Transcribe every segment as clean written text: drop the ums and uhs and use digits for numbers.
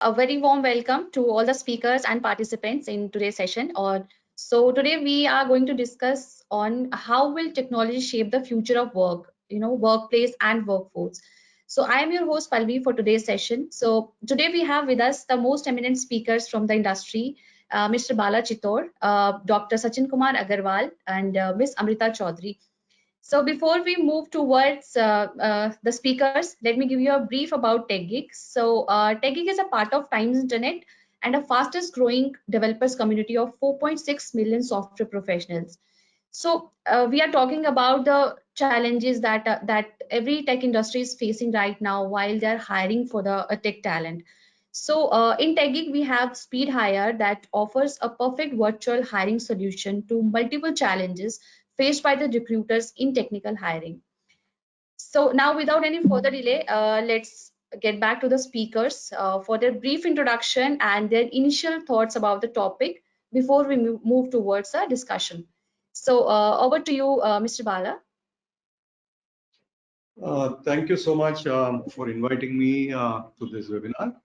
A very warm welcome to all the speakers and participants in today's session. So today we are going to discuss on how will technology shape the future of work, workplace and workforce. So I am your host Palvi for today's session. So today we have with us the most eminent speakers from the industry, Mr. Bala Chitoor, Dr. Sachin Kumar Agrawal, and Miss Amrita Chowdhury. So before we move towards the speakers, let me give you a brief about TechGeek. So TechGeek is a part of Times Internet and a fastest growing developers community of 4.6 million software professionals. So we are talking about the challenges that every tech industry is facing right now while they're hiring for the tech talent. So in TechGeek, we have Speed Hire that offers a perfect virtual hiring solution to multiple challenges faced by the recruiters in technical hiring. So now, without any further delay, let's get back to the speakers for their brief introduction and their initial thoughts about the topic before we move towards a discussion. So over to you, Mr. Bala. Thank you so much for inviting me to this webinar.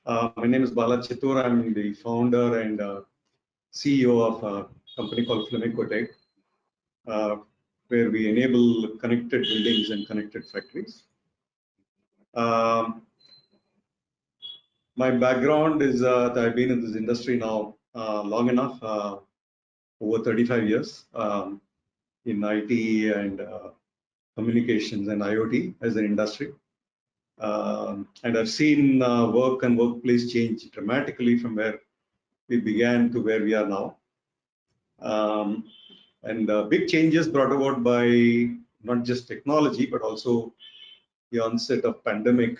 My name is Bala Chitoor. I'm the founder and CEO of a company called FlamencoTech, where we enable connected buildings and connected factories. My background is that I've been in this industry now long enough, over 35 years in IT and communications and IoT as an industry. And I've seen work and workplace change dramatically from where we began to where we are now. And big changes brought about by not just technology, but also the onset of pandemic,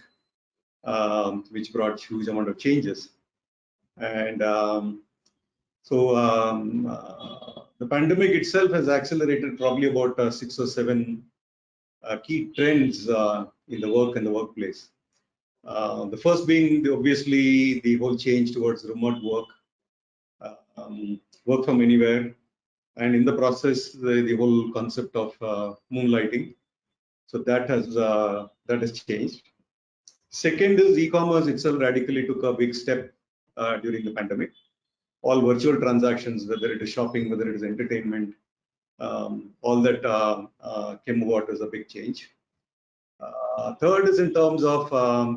which brought huge amount of changes. And the pandemic itself has accelerated probably about 6 or 7 key trends in the work and the workplace. The first being obviously the whole change towards remote work, work from anywhere, and in the process the whole concept of moonlighting. So that has changed. Second is e-commerce itself radically took a big step during the pandemic. All virtual transactions, whether it is shopping, whether it is entertainment, all that came about as a big change. Third is in terms of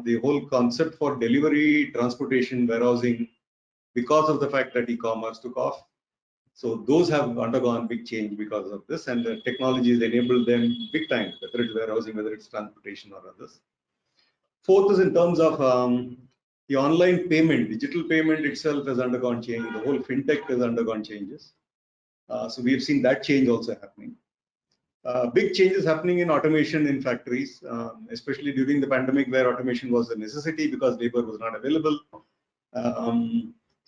the whole concept for delivery, transportation, warehousing, because of the fact that e-commerce took off. So those have undergone big change because of this, and the technologies enabled them big time, whether it's warehousing, whether it's transportation or others. Fourth is in terms of the online payment, digital payment itself has undergone change. The whole fintech has undergone changes. So we've seen that change also happening. Big changes happening in automation in factories, especially during the pandemic, where automation was a necessity because labor was not available.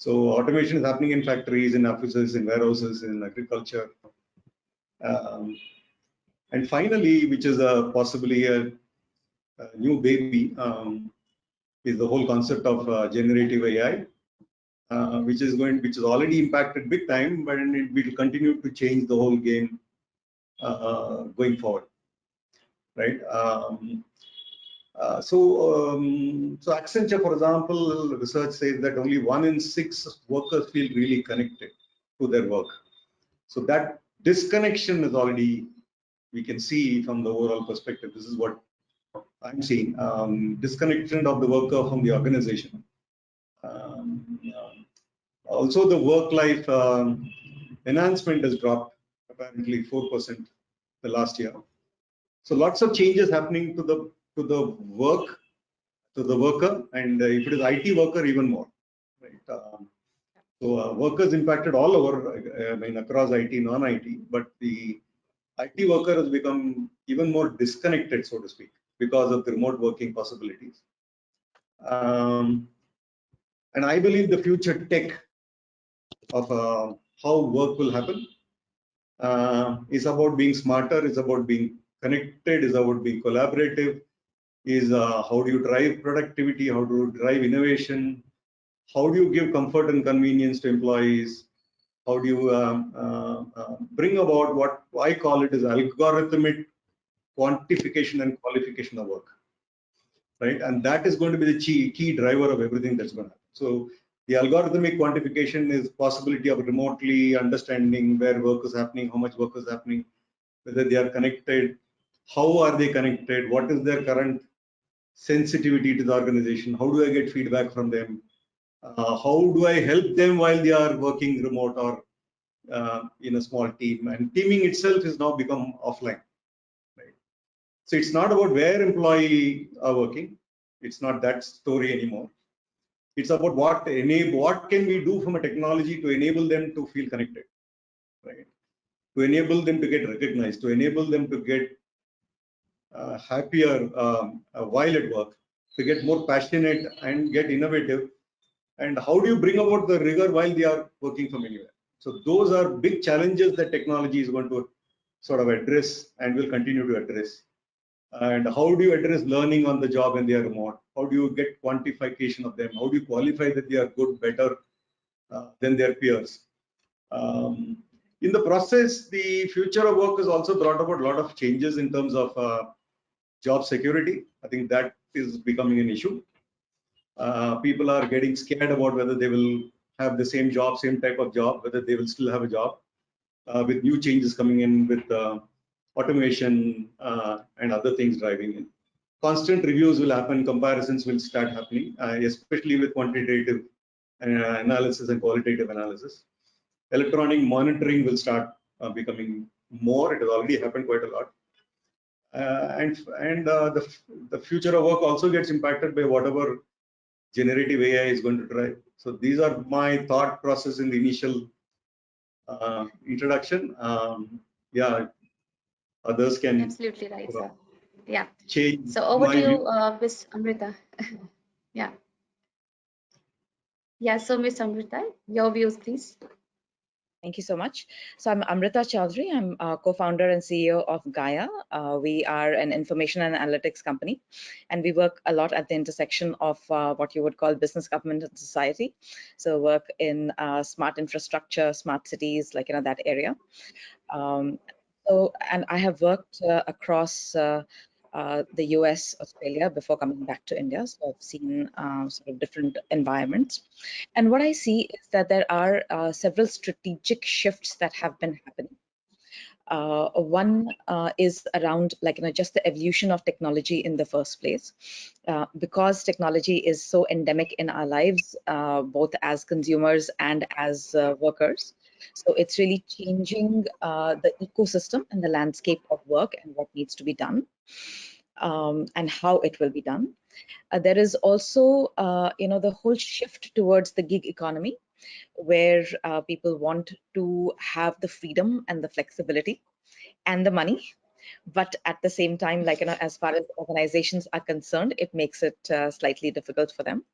So automation is happening in factories, in offices, in warehouses, in agriculture. And finally, which is possibly a new baby, is the whole concept of generative AI, which is already impacted big time, but it will continue to change the whole game going forward, right? So Accenture, for example, research says that only 1 in 6 workers feel really connected to their work. So that disconnection is already, we can see from the overall perspective. This is what I'm seeing, disconnection of the worker from the organization. Also, the work-life enhancement has dropped apparently 4% the last year. So lots of changes happening to the worker, and if it is IT worker, even more. Right? So workers impacted all over, I mean, across IT, non-IT, but the IT worker has become even more disconnected, so to speak, because of the remote working possibilities. And I believe the future tech of how work will happen is about being smarter, is about being connected, is about being collaborative, is how do you drive productivity, how do you drive innovation, how do you give comfort and convenience to employees, how do you bring about what I call it as algorithmic quantification and qualification of work. right? And that is going to be the key driver of everything that's going to happen. So the algorithmic quantification is possibility of remotely understanding where work is happening, how much work is happening, whether they are connected, how are they connected, what is their current sensitivity to the organization, how do I get feedback from them, how do I help them while they are working remote or in a small team. And teaming itself is now become offline, right? So it's not about where employee are working. It's not that story anymore. It's about what can we do from a technology to enable them to feel connected, right? To enable them to get recognized, to enable them to get happier while at work, to get more passionate and get innovative. And how do you bring about the rigor while they are working from anywhere? So those are big challenges that technology is going to sort of address and will continue to address. And how do you address learning on the job when they are remote? How do you get quantification of them? How do you qualify that they are good, better than their peers? In the process, the future of work has also brought about a lot of changes in terms of job security. I think that is becoming an issue. People are getting scared about whether they will have the same job, same type of job, whether they will still have a job with new changes coming in with automation and other things driving in. Constant reviews will happen, comparisons will start happening, especially with quantitative analysis and qualitative analysis. Electronic monitoring will start becoming more. It has already happened quite a lot. The future of work also gets impacted by whatever generative AI is going to drive. So these are my thought process in the initial introduction. Yeah, others can Absolutely right, sir. Yeah. change So over to my view. you, Miss Amrita. Yeah. Yeah. So Miss Amrita, your views, please. Thank you so much. So I'm Amrita Chowdhury. I'm co-founder and CEO of Gaia. We are an information and analytics company, and we work a lot at the intersection of what you would call business, government, and society. So work in smart infrastructure, smart cities, like that area. And I have worked across the US, Australia before coming back to India. So I've seen sort of different environments. And what I see is that there are several strategic shifts that have been happening. One is around just the evolution of technology in the first place, because technology is so endemic in our lives, both as consumers and as workers. So it's really changing the ecosystem and the landscape of work and what needs to be done, and how it will be done. There is also, the whole shift towards the gig economy, where people want to have the freedom and the flexibility and the money, but at the same time, as far as organizations are concerned, it makes it slightly difficult for them.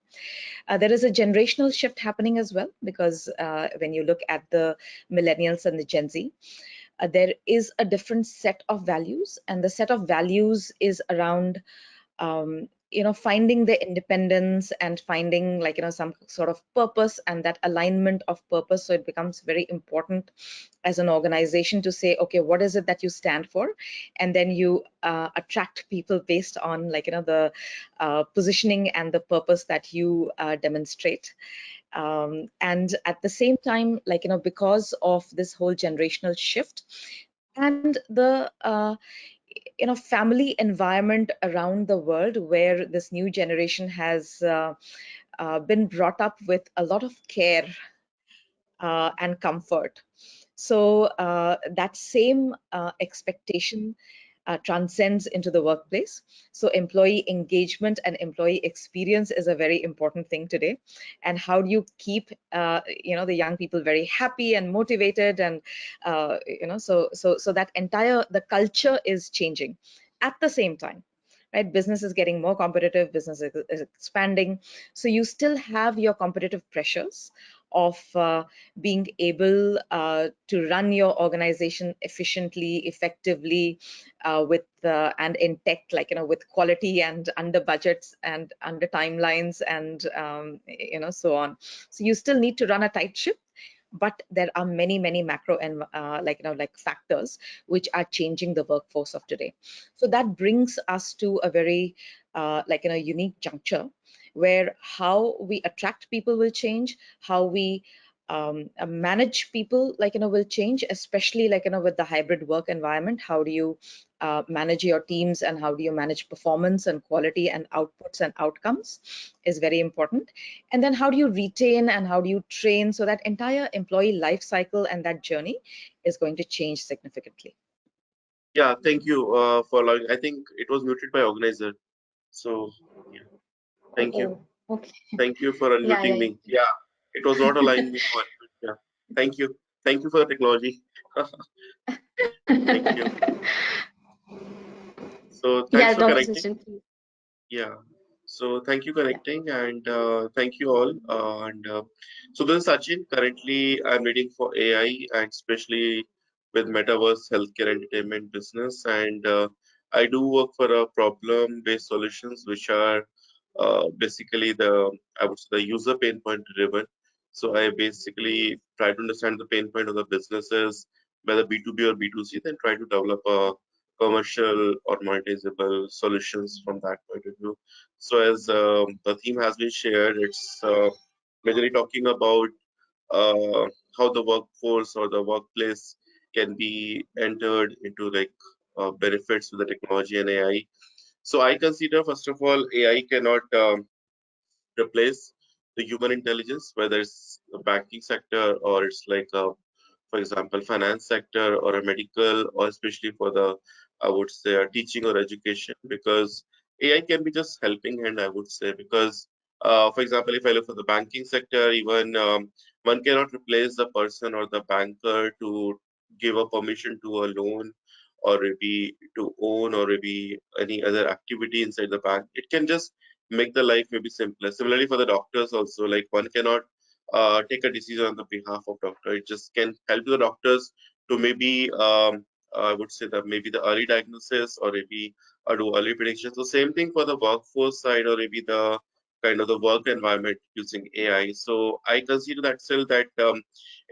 There is a generational shift happening as well, because when you look at the millennials and the Gen Z, there is a different set of values, and the set of values is around finding the independence and finding some sort of purpose and that alignment of purpose. So it becomes very important as an organization to say, okay, what is it that you stand for? And then you attract people based on the positioning and the purpose that you demonstrate. And at the same time, because of this whole generational shift and the family environment around the world, where this new generation has been brought up with a lot of care and comfort. So that same expectation transcends into the workplace. So employee engagement and employee experience is a very important thing today. And how do you keep the young people very happy and motivated, and so that the culture is changing at the same time. Right, business is getting more competitive, business is expanding. So you still have your competitive pressures of being able to run your organization efficiently, effectively, and in tech, with quality and under budgets and under timelines and so on. So you still need to run a tight ship, but there are many macro and like factors which are changing the workforce of today. So that brings us to a very unique juncture where how we attract people will change, how we manage people will change, especially with the hybrid work environment. How do you manage your teams, and how do you manage performance and quality and outputs and outcomes is very important. And then how do you retain and how do you train, so that entire employee life cycle and that journey is going to change significantly. Yeah, thank you for allowing. I think it was muted by organizer. So yeah, Oh, thank you. oh, okay. Thank you for Yeah, unmuting yeah, me. Yeah, it was not allowing me to unmute. Yeah, thank you. Thank you for the technology. Thank you. yeah. So thanks Yeah, for Dr. connecting. Sachin, please. Yeah. So thank you Yeah. connecting, and thank you all. So this is Sachin. Currently, I'm leading for AI and especially with metaverse, healthcare, entertainment business. And I do work for a problem-based solutions, which are basically I would say the user pain point driven. So I basically try to understand the pain point of the businesses, whether B2B or B2C, then try to develop a commercial or monetizable solutions from that point of view. So as the theme has been shared, it's majorly talking about uh, how the workforce or the workplace can be entered into like benefits with the technology and AI. So I consider first of all AI cannot replace the human intelligence, whether it's the banking sector or it's like for example, finance sector or a medical, or especially for the, I would say, teaching or education, because AI can be just helping hand, I would say, because, for example, if I look for the banking sector, even one cannot replace the person or the banker to give a permission to a loan or maybe to own or maybe any other activity inside the bank. It can just make the life maybe simpler. Similarly, for the doctors also, like one cannot take a decision on the behalf of doctor. It just can help the doctors to maybe I would say that maybe the early diagnosis or maybe do early predictions. So same thing for the workforce side or maybe the kind of the work environment using AI. So I consider that still that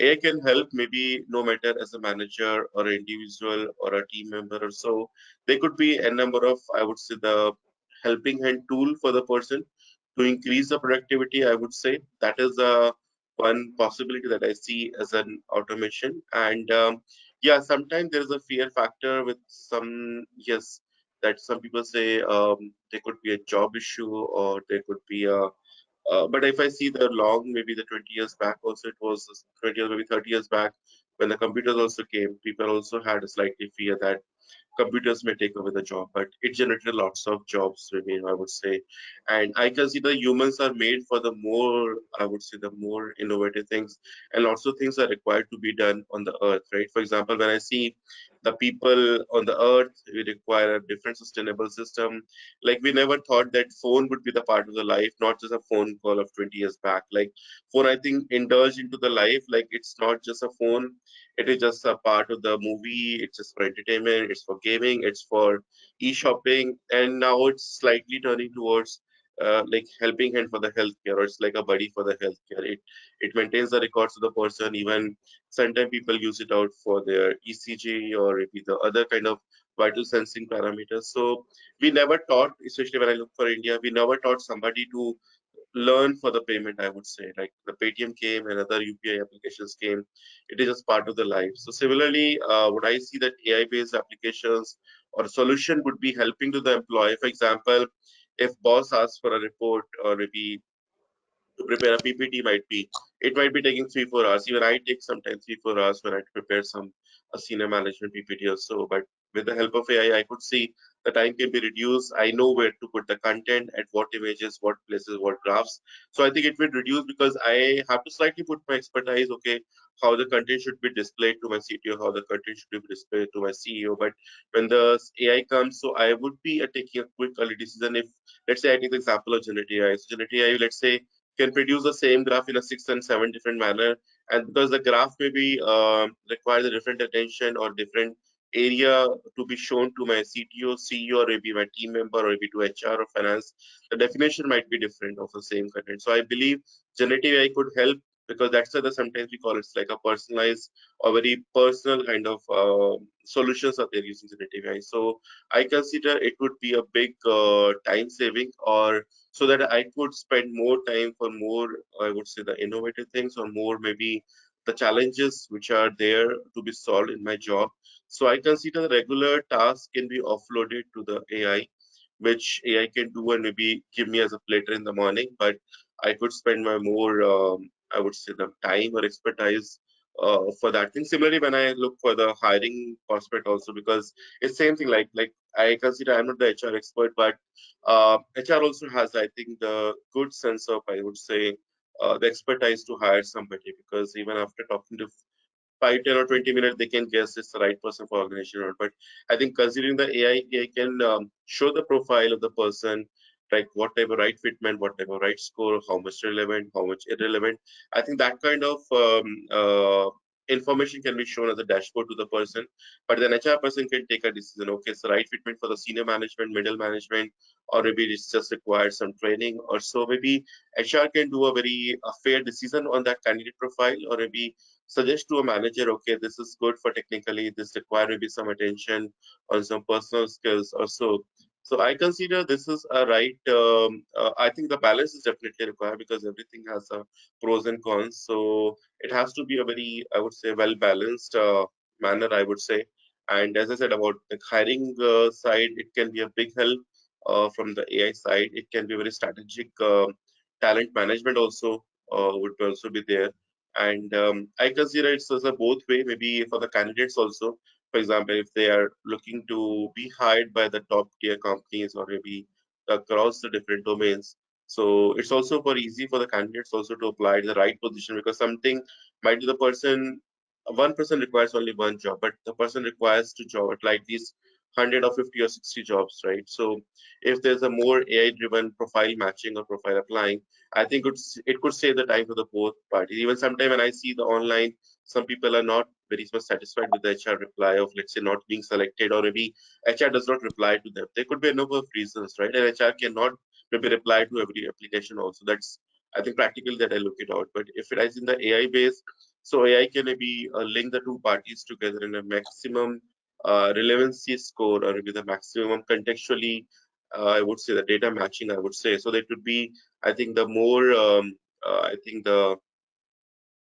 AI can help maybe no matter as a manager or an individual or a team member or so. There could be a number of, I would say, the helping hand tool for the person to increase the productivity. I would say that is one possibility that I see as an automation. And yeah, sometimes there is a fear factor with some, yes, that some people say there could be a job issue or there could be a but if I see the long, maybe the 20 years back also, it was 20 years, maybe 30 years back, when the computers also came, people also had a slightly fear that computers may take over the job, but it generated lots of jobs, I would say. And I consider humans are made for the more, I would say, the more innovative things, and lots of things are required to be done on the earth, right? For example, when I see the people on the earth, we require a different sustainable system. Like we never thought that phone would be the part of the life, not just a phone call of 20 years back. Like phone, I think, indulged into the life. Like it's not just a phone, it is just a part of the movie. It's just for entertainment. It's for gaming. It's for e-shopping. And now it's slightly turning towards like helping hand for the healthcare, or it's like a buddy for the healthcare. It maintains the records of the person. Even sometimes people use it out for their ECG or maybe the other kind of vital sensing parameters. So we never taught, especially when I look for India, we never taught somebody to learn for the payment, I would say. Like the Paytm came and other UPI applications came. It is just part of the life. So similarly, what I see that AI-based applications or solution would be helping to the employee. For example, if boss asks for a report or maybe to prepare a PPT it might be taking 3-4 hours. Even I take sometimes 3-4 hours when I prepare some a senior management PPT or so. But with the help of AI, I could see the time can be reduced. I know where to put the content, at what images, what places, what graphs. So I think it will reduce because I have to slightly put my expertise. Okay, how the content should be displayed to my CTO, how the content should be displayed to my CEO. But when the AI comes, so I would be taking a quick early decision. If let's say I take the example of generative AI. So generative AI, let's say can produce the same graph in a 6 and 7 different manner, and because the graph may be requires a different attention or different area to be shown to my CTO, CEO, or maybe my team member, or maybe to HR or finance, the definition might be different of the same content. So I believe generative AI could help because that's why sometimes we call it's like a personalized or very personal kind of solutions that they're using generative AI. So I consider it would be a big time saving, or so that I could spend more time for more, I would say, the innovative things, or more maybe the challenges which are there to be solved in my job. So I consider the regular tasks can be offloaded to the AI, which AI can do and maybe give me as a platter in the morning, but I could spend my more, I would say, the time or expertise for that thing. Similarly, when I look for the hiring prospect also, because it's same thing. Like I consider I'm not the HR expert, but HR also has, I think, the good sense of, I would say, the expertise to hire somebody, because even after talking to 5, 10, or 20 minutes, they can guess it's the right person for organization or not. But I think considering the AI can show the profile of the person, like what type of right fitment, what type of right score, how much relevant, how much irrelevant. I think that kind of information can be shown as a dashboard to the person. But then HR person can take a decision. Okay, it's the right fitment for the senior management, middle management, or maybe it's just required some training or so. Maybe HR can do a very fair decision on that candidate profile, or maybe suggest to a manager, okay, this is good for technically, this require maybe some attention on some personal skills or so. So I consider this is a right. I think the balance is definitely required, because everything has a pros and cons. So it has to be a very, I would say, well balanced manner, I would say. And as I said about the hiring side, it can be a big help from the AI side. It can be very strategic. Talent management also would also be there, and I consider it's as a both way, maybe for the candidates also. For example, if they are looking to be hired by the top tier companies, or maybe across the different domains, so it's also for easy for the candidates also to apply the right position, because something might be the person, one person requires only one job, but the person requires two jobs, like these 100 or 50 or 60 jobs, right? So if there's a more AI driven profile matching or profile applying, I think it could save the time for the both parties. Even sometimes when I see the online, some people are not very much satisfied with the HR reply of, let's say, not being selected, or maybe HR does not reply to them. There could be a number of reasons, right? And HR cannot maybe reply to every application also. That's, I think, practical that I look it out. But if it is in the AI base, so AI can maybe link the two parties together in a maximum relevancy score, or maybe the maximum contextually, I would say, the data matching, I would say. So that would be, I think, the more, I think, the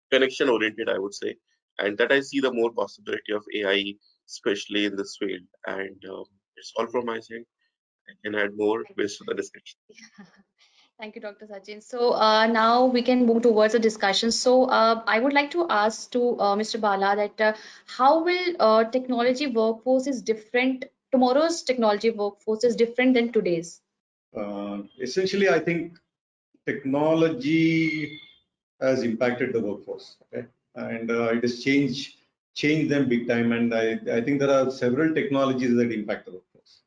connection oriented, I would say, and that I see the more possibility of AI, especially in this field. And it's all from my side. I can add more Thank based on the discussion. Thank you, Dr. Sachin. So now we can move towards a discussion. So I would like to ask to Mr. Bala that how will technology workforce is different, tomorrow's technology workforce is different than today's? Essentially, I think technology has impacted the workforce, okay, and it has changed them big time. And I think there are several technologies that impact the workforce,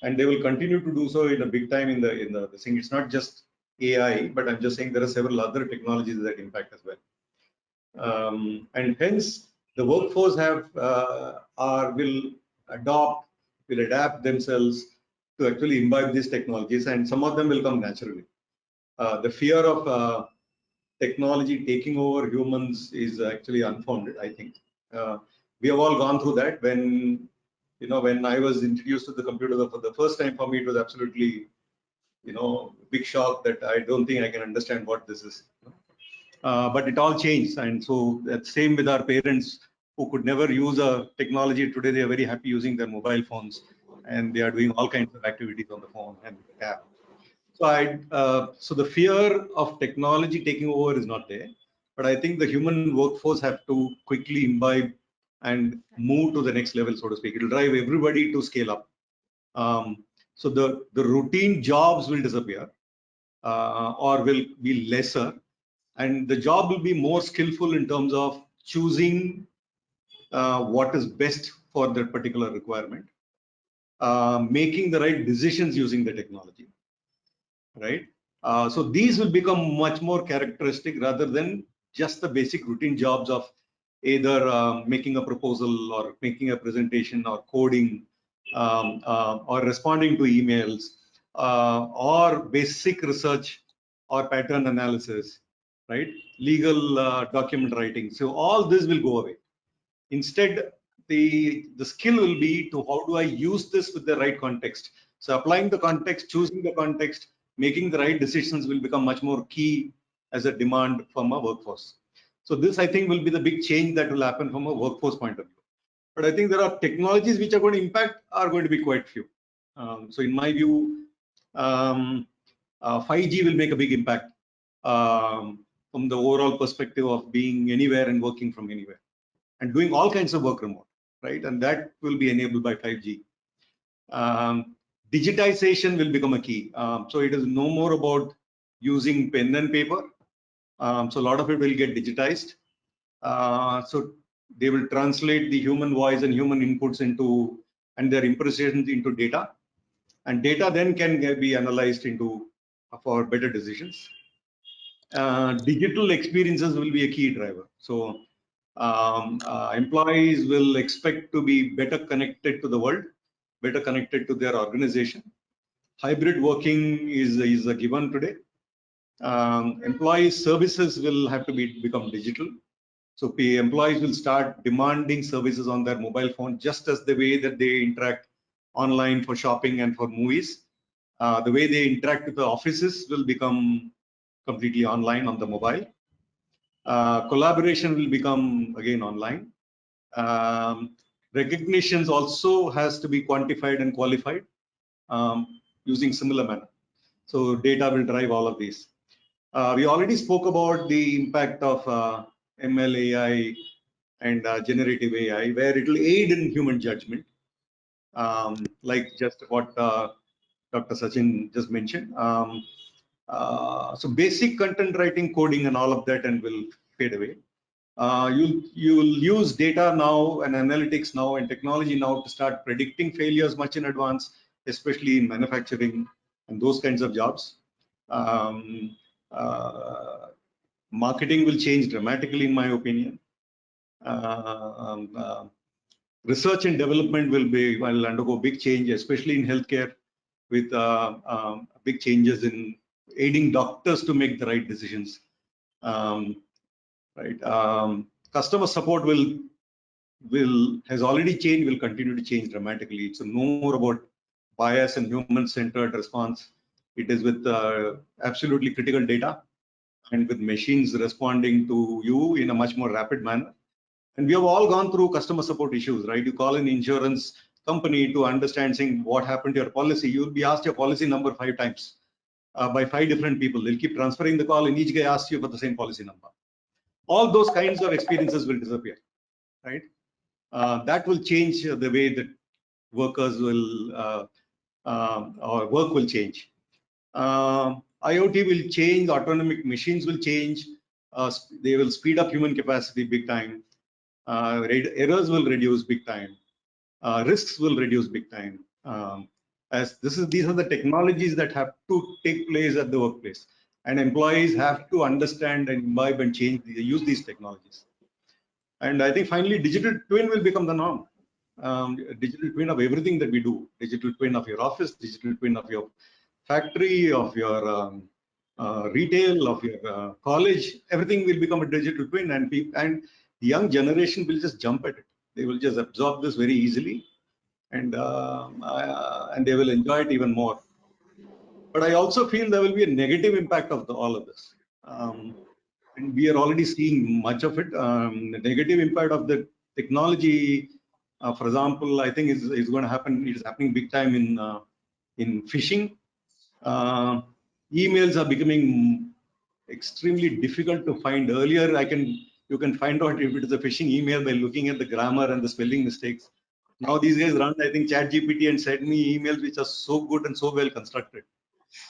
and they will continue to do so in a big time in the thing. It's not just AI, but I'm just saying there are several other technologies that impact as well. And hence the workforce adopt will adapt themselves to actually imbibe these technologies, and some of them will come naturally. The fear of technology taking over humans is actually unfounded, I think. We have all gone through that. When I was introduced to the computer for the first time, for me it was absolutely, big shock that I don't think I can understand what this is. But it all changed, and so that's same with our parents who could never use a technology. Today they are very happy using their mobile phones, and they are doing all kinds of activities on the phone and the app. So the fear of technology taking over is not there, but I think the human workforce have to quickly imbibe and move to the next level, so to speak. It will drive everybody to scale up. So the routine jobs will disappear, or will be lesser, and the job will be more skillful in terms of choosing what is best for that particular requirement, making the right decisions using the technology, right? So these will become much more characteristic rather than just the basic routine jobs of either making a proposal or making a presentation or coding, or responding to emails, or basic research or pattern analysis, right? Legal document writing. So all this will go away. Instead, the skill will be to how do I use this with the right context. So applying the context, choosing the context, making the right decisions will become much more key as a demand from a workforce. So this, I think, will be the big change that will happen from a workforce point of view. But I think there are technologies which are going to impact are going to be quite few. So in my view, 5G will make a big impact from the overall perspective of being anywhere and working from anywhere and doing all kinds of work remote, right? And that will be enabled by 5G. Digitization will become a key. So it is no more about using pen and paper. So a lot of it will get digitized. So they will translate the human voice and human inputs into and their impressions into data, and data then can be analyzed into for better decisions. Digital experiences will be a key driver. So employees will expect to be better connected to the world, better connected to their organization. Hybrid working is a given today. Employee services will have to become digital. So employees will start demanding services on their mobile phone, just as the way that they interact online for shopping and for movies. The way they interact with the offices will become completely online on the mobile. Collaboration will become again online. Recognitions also has to be quantified and qualified using similar manner. So data will drive all of these. We already spoke about the impact of ML, AI, and generative AI, where it will aid in human judgment, like just what Dr. Sachin just mentioned. So basic content writing, coding, and all of that, and will fade away. You'll use data now and analytics now and technology now to start predicting failures much in advance, especially in manufacturing and those kinds of jobs. Marketing will change dramatically, in my opinion. Research and development will undergo big change, especially in healthcare, with big changes in aiding doctors to make the right decisions. Right. Customer support has already changed, will continue to change dramatically. It's no more about bias and human-centered response. It is with absolutely critical data and with machines responding to you in a much more rapid manner. And we have all gone through customer support issues, right? You call an insurance company to understand saying what happened to your policy. You'll be asked your policy number 5 times by 5 different people. They'll keep transferring the call and each guy asks you for the same policy number. All those kinds of experiences will disappear, right? That will change the way that workers will or work will change. IoT will change, autonomic machines will change, they will speed up human capacity big time, errors will reduce big time, risks will reduce big time. As these are the technologies that have to take place at the workplace, and employees have to understand and imbibe and use these technologies. And I think finally, digital twin will become the norm. Digital twin of everything that we do, digital twin of your office, digital twin of your factory, of your retail, of your college, everything will become a digital twin, and the young generation will just jump at it. They will just absorb this very easily, and they will enjoy it even more. But I also feel there will be a negative impact of all of this. And we are already seeing much of it. The negative impact of the technology, for example, I think is going to happen. It is happening big time in phishing. Emails are becoming extremely difficult to find. Earlier, you can find out if it is a phishing email by looking at the grammar and the spelling mistakes. Now these guys run, I think, ChatGPT and send me emails which are so good and so well constructed.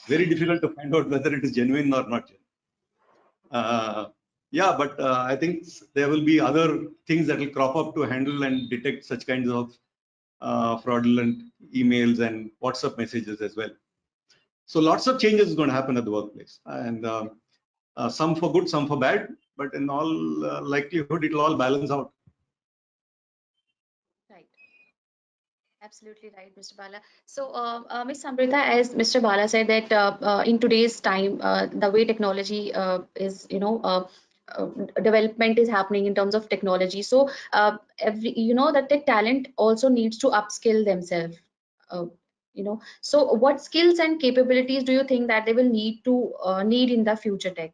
Very difficult to find out whether it is genuine or not genuine. Yeah, but I think there will be other things that will crop up to handle and detect such kinds of fraudulent emails and WhatsApp messages as well. So lots of changes is going to happen at the workplace, and some for good, some for bad, but in all likelihood, it will all balance out. Right. Absolutely right, Mr. Bala. So, Ms. Amrita, as Mr. Bala said that in today's time, the way technology is, uh, development is happening in terms of technology. So, that the talent also needs to upskill themselves. Uh, so what skills and capabilities do you think that they will need in the future tech?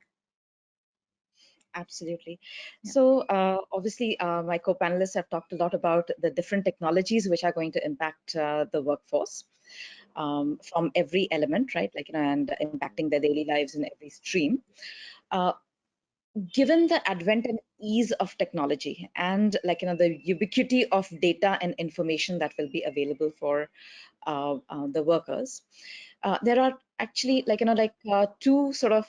Absolutely. Yeah. So obviously, my co-panelists have talked a lot about the different technologies which are going to impact the workforce from every element, right? And impacting their daily lives in every stream. Uh, Given the advent and ease of technology and the ubiquity of data and information that will be available for the workers, there are actually two sort of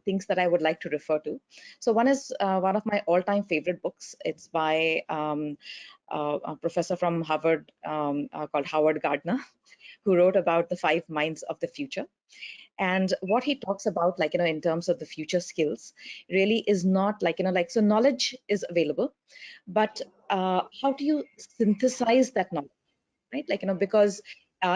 things that I would like to refer to. So one is one of my all-time favorite books. It's by a professor from Harvard called Howard Gardner, who wrote about the 5 minds of the future. And what he talks about, in terms of the future skills, really is not so knowledge is available, but how do you synthesize that knowledge, right? Because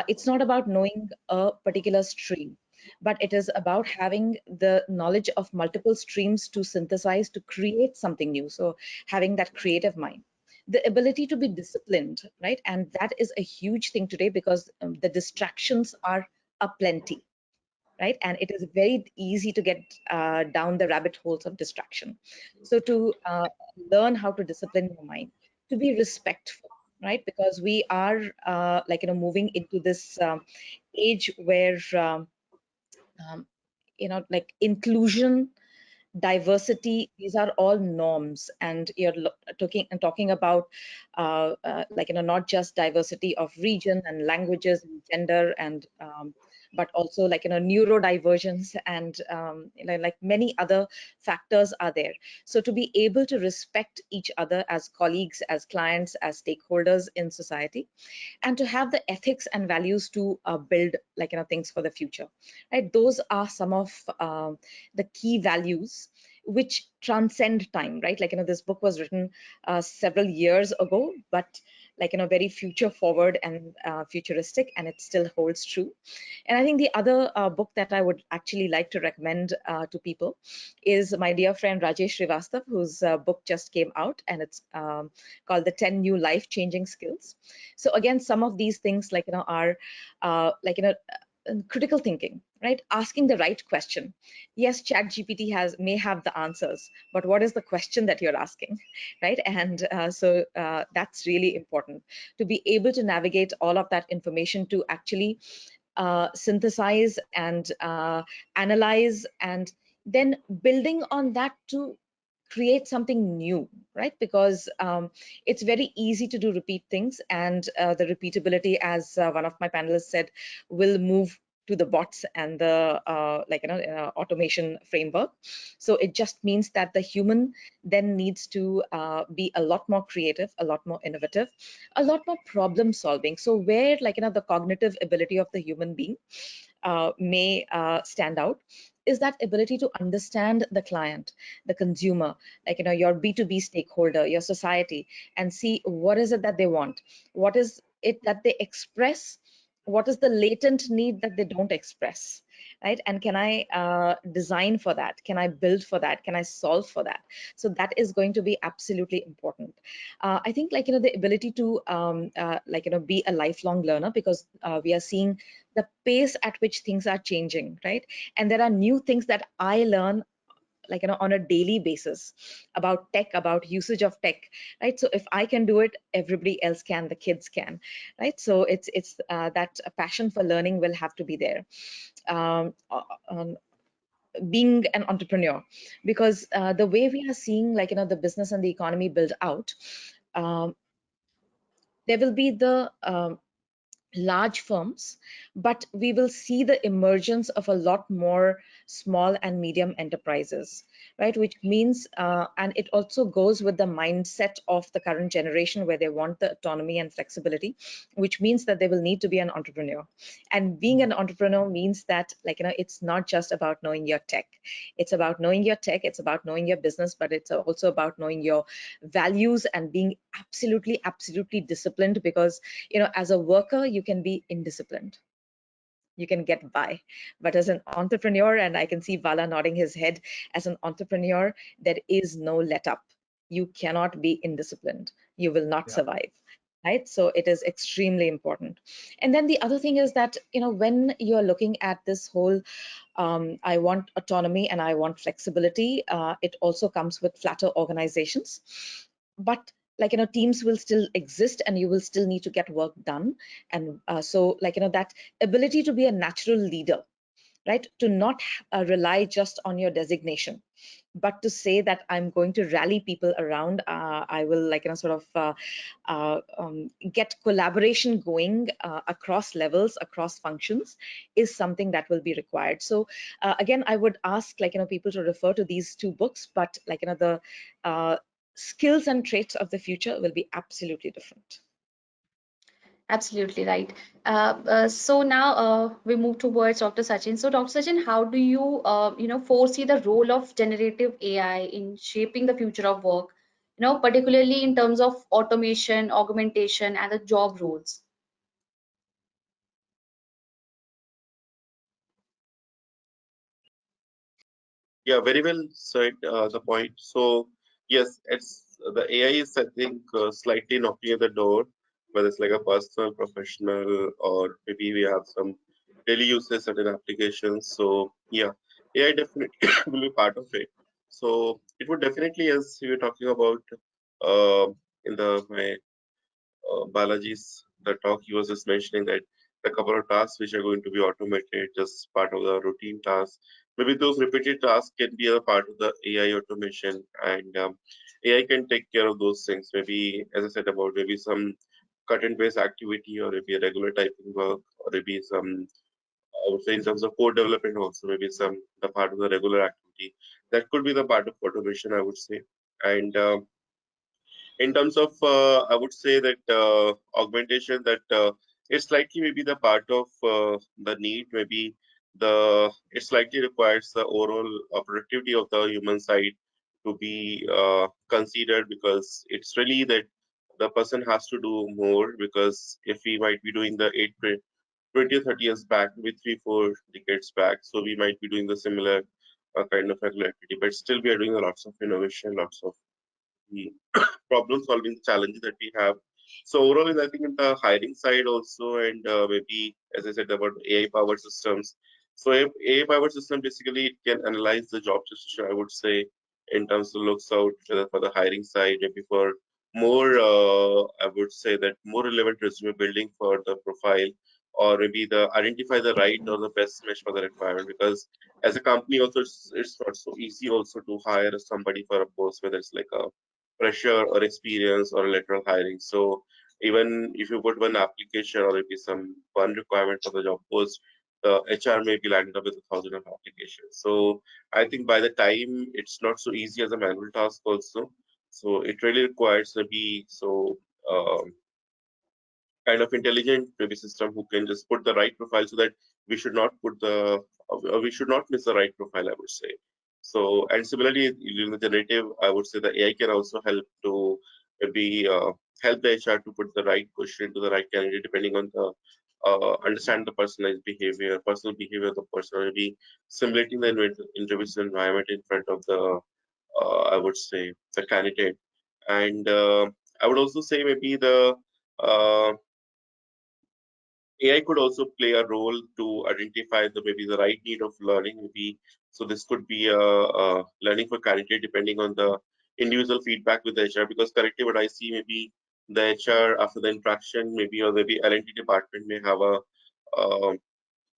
it's not about knowing a particular stream, but it is about having the knowledge of multiple streams to synthesize to create something new. So having that creative mind, the ability to be disciplined, right? And that is a huge thing today because the distractions are aplenty, right? And it is very easy to get down the rabbit holes of distraction. So to learn how to discipline your mind, to be respectful, right? Because we are moving into this age where um, inclusion, diversity, these are all norms, and you're talking about not just diversity of region and languages and gender and but also neurodivergence and like many other factors are there. So to be able to respect each other as colleagues, as clients, as stakeholders in society, and to have the ethics and values to build things for the future, right? Those are some of the key values which transcend time, right? This book was written several years ago, but very future forward and futuristic, and it still holds true. And I think the other book that I would actually like to recommend to people is my dear friend Rajesh Srivastav, whose book just came out, and it's called The 10 New Life-Changing Skills. So again, some of these things are critical thinking, right? Asking the right question. Yes, ChatGPT may have the answers, but what is the question that you're asking, right? And so that's really important to be able to navigate all of that information to actually synthesize and analyze, and then building on that to create something new, right? Because it's very easy to do repeat things, and the repeatability, as one of my panelists said, will move to the bots and the automation framework. So it just means that the human then needs to be a lot more creative, a lot more innovative, a lot more problem solving. So where the cognitive ability of the human being may stand out is that ability to understand the client, the consumer, your B2B stakeholder, your society, and see what is it that they want, what is it that they express, what is the latent need that they don't express, right? And can I design for that? Can I build for that? Can I solve for that? So that is going to be absolutely important. I think the ability to be a lifelong learner, because we are seeing the pace at which things are changing, right? And there are new things that I learn on a daily basis about tech, about usage of tech, right? So if I can do it, everybody else can, the kids can, right? So it's that passion for learning will have to be there. Being an entrepreneur, because the way we are seeing the business and the economy build out, um, there will be the large firms, but we will see the emergence of a lot more small and medium enterprises, right? Which means, and it also goes with the mindset of the current generation where they want the autonomy and flexibility, which means that they will need to be an entrepreneur. And being an entrepreneur means that, like, it's not just about knowing your tech. It's about knowing your tech, it's about knowing your business, but it's also about knowing your values and being absolutely, absolutely disciplined, because as a worker, you can be indisciplined. You can get by. But as an entrepreneur, and I can see Bala nodding his head, as an entrepreneur, there is no let up. You cannot be indisciplined. You will not survive. Right? So it is extremely important. And then the other thing is that, when you're looking at this whole, I want autonomy and I want flexibility, it also comes with flatter organizations. But teams will still exist and you will still need to get work done. And so that ability to be a natural leader, right? To not rely just on your designation, but to say that I'm going to rally people around. I will sort of get collaboration going across levels, across functions, is something that will be required. So again, I would ask people to refer to these two books, but the skills and traits of the future will be absolutely different. Absolutely right. So now we move towards Dr. Sachin. So Dr. Sachin, how do you, foresee the role of generative AI in shaping the future of work? Particularly in terms of automation, augmentation, and the job roles. Yeah, very well said, the point. So yes, it's the AI is, I think, slightly knocking at the door, whether it's like a personal, professional, or maybe we have some daily uses certain applications. So yeah, AI definitely will be part of it. So it would definitely, as we were talking about uh, in the my Balaji's the talk, he was just mentioning that a couple of tasks which are going to be automated, just part of the routine tasks. Maybe those repeated tasks can be a part of the AI automation, and AI can take care of those things. Maybe, as I said, about maybe some cut and paste activity, or maybe a regular typing work, or maybe some, I would say, in terms of code development also, maybe some the part of the regular activity that could be the part of automation, I would say. And in terms of I would say that augmentation, that it's likely maybe the part of the need, maybe the it slightly requires the overall productivity of the human side to be considered, because it's really that the person has to do more, because if we might be doing the 20 or 30 years back, maybe 3 4 decades back, so we might be doing the similar kind of regular activity, but still we are doing lots of innovation, lots of the problem solving challenges that we have. So overall, I think in the hiring side also, and maybe as I said about AI powered systems. So AI powered system basically it can analyze the job description, I would say, in terms of looks out whether for the hiring side, maybe for more, I would say that more relevant resume building for the profile, or maybe the identify the right or the best match for the requirement. Because as a company also, it's not so easy also to hire somebody for a post, whether it's like a pressure or experience or lateral hiring. So even if you put one application or maybe some one requirement for the job post, the HR may be landed up with 1,000 of applications. So I think by the time it's not so easy as a manual task also. So it really requires to be so kind of intelligent maybe system who can just put the right profile, so that we should not put the we should not miss the right profile, I would say. So and similarly in the generative, I would say the AI can also help to maybe help the HR to put the right question to the right candidate depending on the understand the personalized behavior, personal behavior of the person, or maybe simulating the interview environment in front of the I would say the candidate. And I would also say maybe the uh, AI could also play a role to identify the maybe the right need of learning. Maybe so this could be a learning for candidate depending on the individual feedback with the HR. Because currently, what I see, maybe the HR after the interaction, maybe or maybe L&D department may have a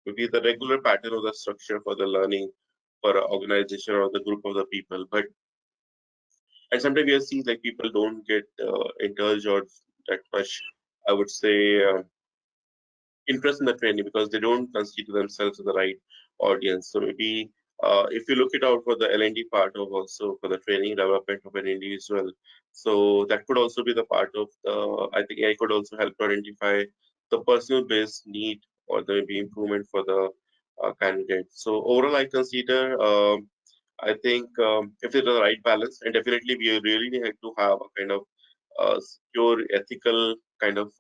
maybe the regular pattern of the structure for the learning for an organization or the group of the people. But and sometimes we see like people don't get indulged or that much. I would say. interest in the training because they don't consider themselves as the right audience. So maybe if you look it out for the L&D part of also for the training development of an individual, so that could also be the part of the, I think AI could also help to identify the personal based need or the maybe improvement for the candidate. So overall, I consider I think if there's the right balance, and definitely we really need to have a kind of secure, ethical kind of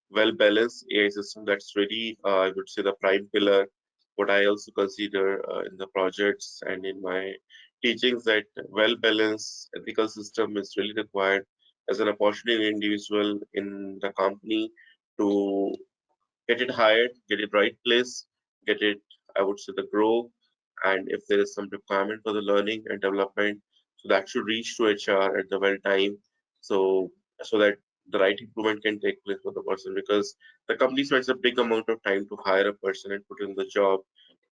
well-balanced AI system that's really, I would say, the prime pillar. What I also consider in the projects and in my teachings that well-balanced ethical system is really required as an opportunity individual in the company to get it hired, get it right place, get it, I would say, the grow, and if there is some requirement for the learning and development, so that should reach to HR at the well time, so so that the right improvement can take place for the person because the company spends a big amount of time to hire a person and put in the job.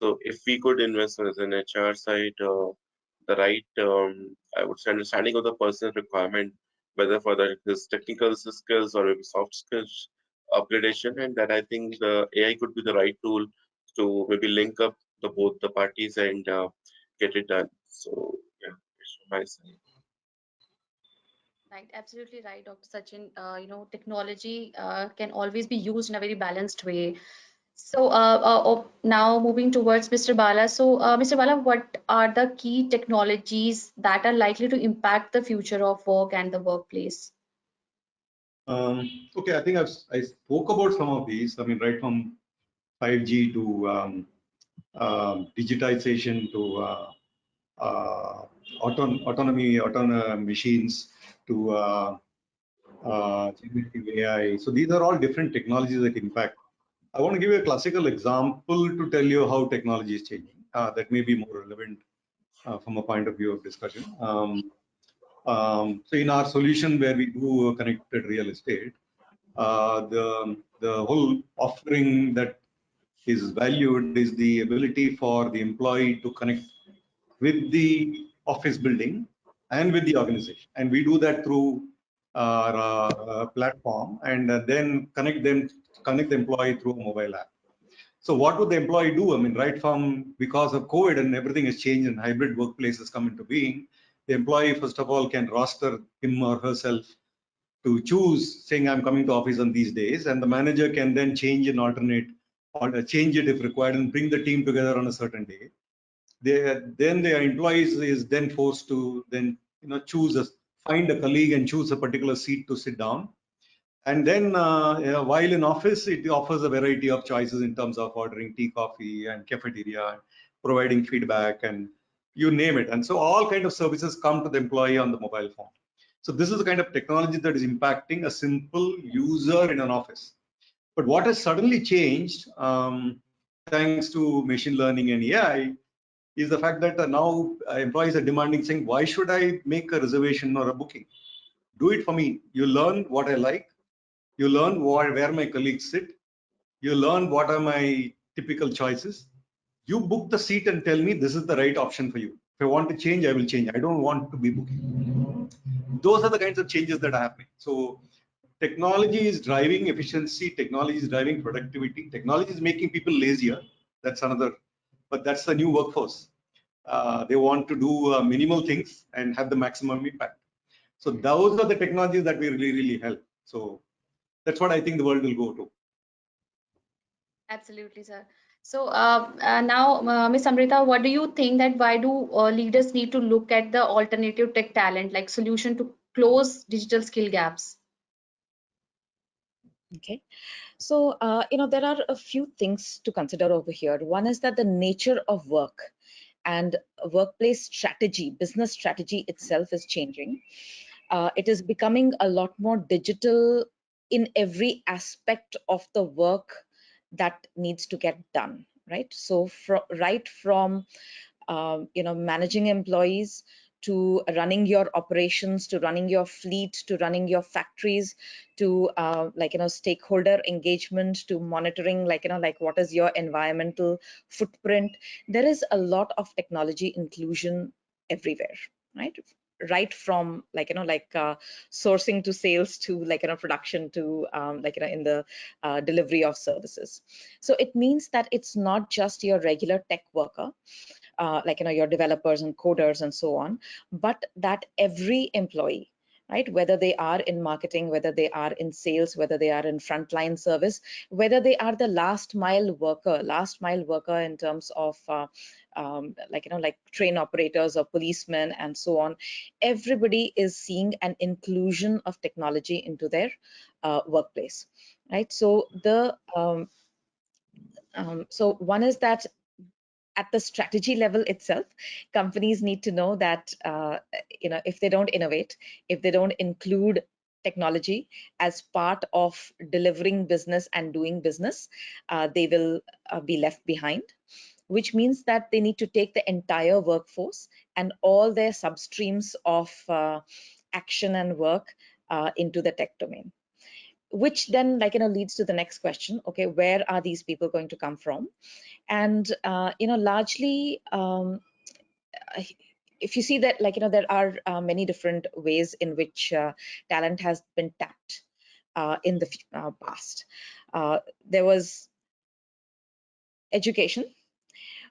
So if we could invest as an HR side, the right, I would say, understanding of the person's requirement, whether for the his technical skills or maybe soft skills upgradation, and that I think the AI could be the right tool to maybe link up the both the parties and get it done. So yeah, it's from my side. Right, absolutely right, Dr. Sachin. Technology can always be used in a very balanced way. So now moving towards Mr. Bala. So Mr. Bala, what are the key technologies that are likely to impact the future of work and the workplace? Okay, I think I spoke about some of these. I mean, right from 5G to digitization to autonomy, autonomous machines to generative AI. So these are all different technologies that impact. I want to give you a classical example to tell you how technology is changing. That may be more relevant from a point of view of discussion. So in our solution where we do connected real estate, the whole offering that is valued is the ability for the employee to connect with the office building and with the organization. And we do that through our platform and then connect the employee through a mobile app. So what would the employee do? I mean, right from because of COVID and everything has changed and hybrid workplaces come into being, the employee, first of all, can roster him or herself to choose saying I'm coming to office on these days, and the manager can then change and alternate or change it if required and bring the team together on a certain day. Then their employees is then forced to then find a colleague and choose a particular seat to sit down. And then while in office, it offers a variety of choices in terms of ordering tea, coffee, and cafeteria, providing feedback, and you name it. And so all kind of services come to the employee on the mobile phone. So this is the kind of technology that is impacting a simple user in an office. But what has suddenly changed, thanks to machine learning and AI, is the fact that now employees are demanding, saying, why should I make a reservation or a booking? Do it for me. You learn what I like. You learn where my colleagues sit. You learn what are my typical choices. You book the seat and tell me this is the right option for you. If I want to change, I will change. I don't want to be booking. Those are the kinds of changes that are happening. So technology is driving efficiency. Technology is driving productivity. Technology is making people lazier. That's another, but that's the new workforce. They want to do minimal things and have the maximum impact. So those are the technologies that will really help. So that's what I think the world will go to. Absolutely, sir. So now, Ms. Amrita, what do you think that why do leaders need to look at the alternative tech talent like solution to close digital skill gaps? Okay. So, there are a few things to consider over here. One is that the nature of work and workplace strategy, business strategy itself is changing. It is becoming a lot more digital in every aspect of the work that needs to get done, right? So, right from managing employees to running your operations, to running your fleet, to running your factories, to stakeholder engagement, to monitoring like what is your environmental footprint. There is a lot of technology inclusion everywhere, right? right from sourcing to sales to production to in the delivery of services. So it means that it's not just your regular tech worker, your developers and coders and so on, but that every employee, right, whether they are in marketing, whether they are in sales, whether they are in frontline service, whether they are the last mile worker in terms of train operators or policemen and so on, everybody is seeing an inclusion of technology into their workplace, right? So so one is that at the strategy level itself, companies need to know that if they don't innovate, if they don't include technology as part of delivering business and doing business, they will be left behind, which means that they need to take the entire workforce and all their substreams of action and work into the tech domain, which then leads to the next question. Okay, where are these people going to come from? And largely, if you see that there are many different ways in which talent has been tapped in the past. There was education,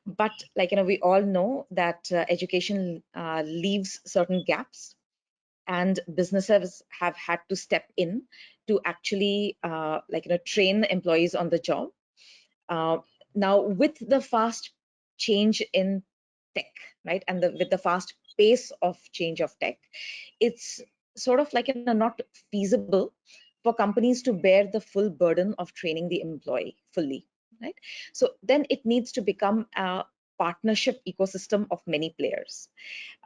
but we all know that education leaves certain gaps, and businesses have had to step in to actually train employees on the job. Now, with the fast change in tech, right, and with the fast pace of change of tech, it's sort of not feasible for companies to bear the full burden of training the employee fully, right? So then it needs to become a partnership ecosystem of many players.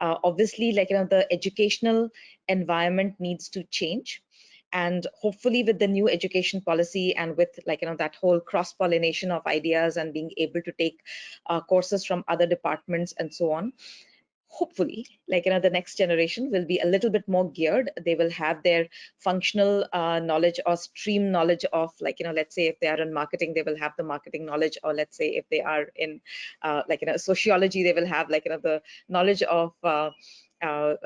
Obviously, the educational environment needs to change, and hopefully with the new education policy and with that whole cross-pollination of ideas and being able to take courses from other departments and so on, hopefully the next generation will be a little bit more geared. They will have their functional knowledge or stream knowledge of let's say if they are in marketing, they will have the marketing knowledge, or let's say if they are in sociology, they will have the knowledge of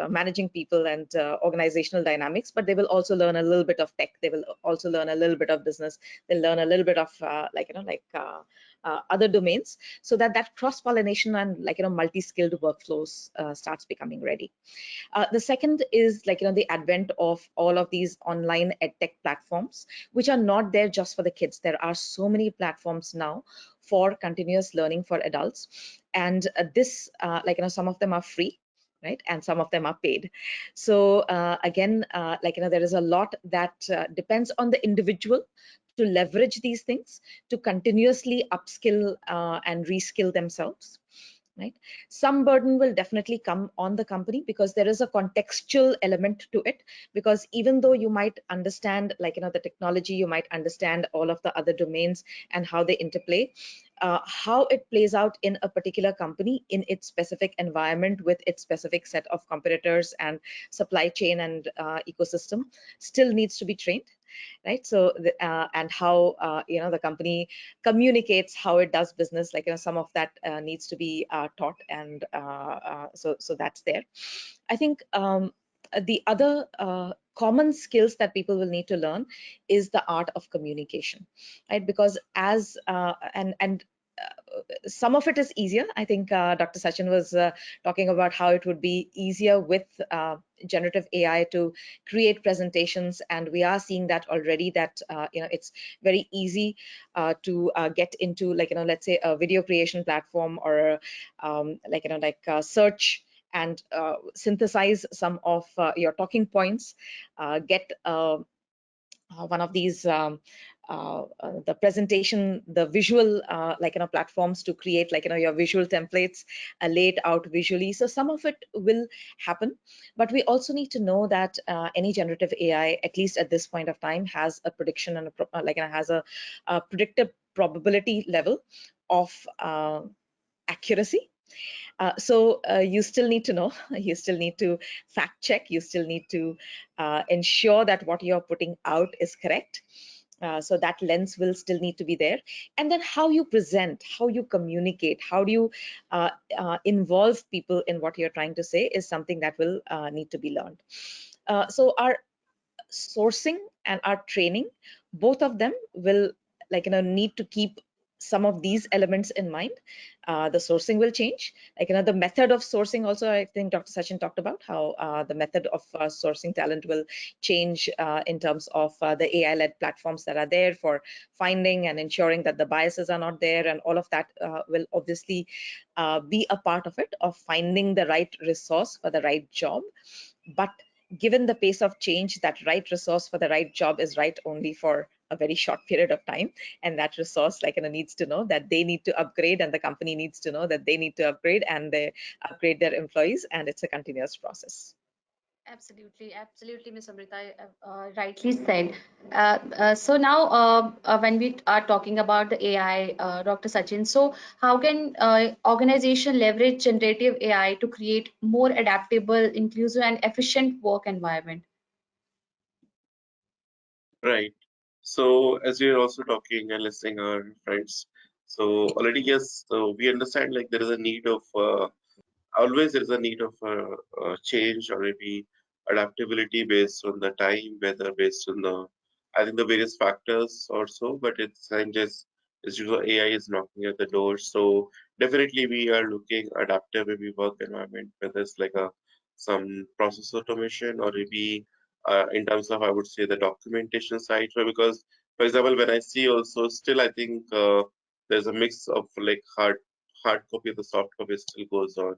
managing people and organizational dynamics, but they will also learn a little bit of tech. They will also learn a little bit of business. They'll learn a little bit of other domains, so that cross-pollination and multi-skilled workflows starts becoming ready. The second is the advent of all of these online edtech platforms, which are not there just for the kids. There are so many platforms now for continuous learning for adults, and this some of them are free, right, and some of them are paid. So again, there is a lot that depends on the individual to leverage these things to continuously upskill and reskill themselves, right? Some burden will definitely come on the company because there is a contextual element to it, because even though you might understand the technology, you might understand all of the other domains and how they interplay, how it plays out in a particular company in its specific environment with its specific set of competitors and supply chain and ecosystem still needs to be trained, right? So and how the company communicates, how it does business, some of that needs to be taught, and so that's there. I think the other common skills that people will need to learn is the art of communication, right? Because as and some of it is easier. I think Dr. Sachin was talking about how it would be easier with generative AI to create presentations, and we are seeing that already, that it's very easy to get into let's say a video creation platform, or search and synthesize some of your talking points, get one of these the presentation, the visual platforms to create your visual templates, lay it out visually. So some of it will happen, but we also need to know that any generative AI, at least at this point of time, has a prediction and has a predictive probability level of accuracy. So you still need to know, you still need to fact check, you still need to ensure that what you're putting out is correct. So that lens will still need to be there. And then how you present, how you communicate, how do you involve people in what you're trying to say is something that will need to be learned. So our sourcing and our training, both of them will need to keep some of these elements in mind. The sourcing will change, the method of sourcing also. I think Dr. Sachin talked about how the method of sourcing talent will change in terms of the AI-led platforms that are there for finding and ensuring that the biases are not there, and all of that will obviously be a part of it, of finding the right resource for the right job. But given the pace of change, that right resource for the right job is right only for a very short period of time, and that resource needs to know that they need to upgrade, and the company needs to know that they need to upgrade, and they upgrade their employees, and it's a continuous process. Absolutely, absolutely, Ms. Amrita, rightly said. So now, when we are talking about the AI, Dr. Sachin, so how can organization leverage generative AI to create more adaptable, inclusive, and efficient work environment? Right. So as we are also talking and listening our friends, so already yes, so we understand like there is a need of always there is a need of change or maybe adaptability based on the time, whether based on the I think the various factors also, but it's and just it's due to AI is knocking at the door. So definitely we are looking adaptive maybe work environment, whether it's like a some process automation or maybe in terms of I would say the documentation side. So because for example when I see also still I think there's a mix of like hard copy, the soft copy still goes on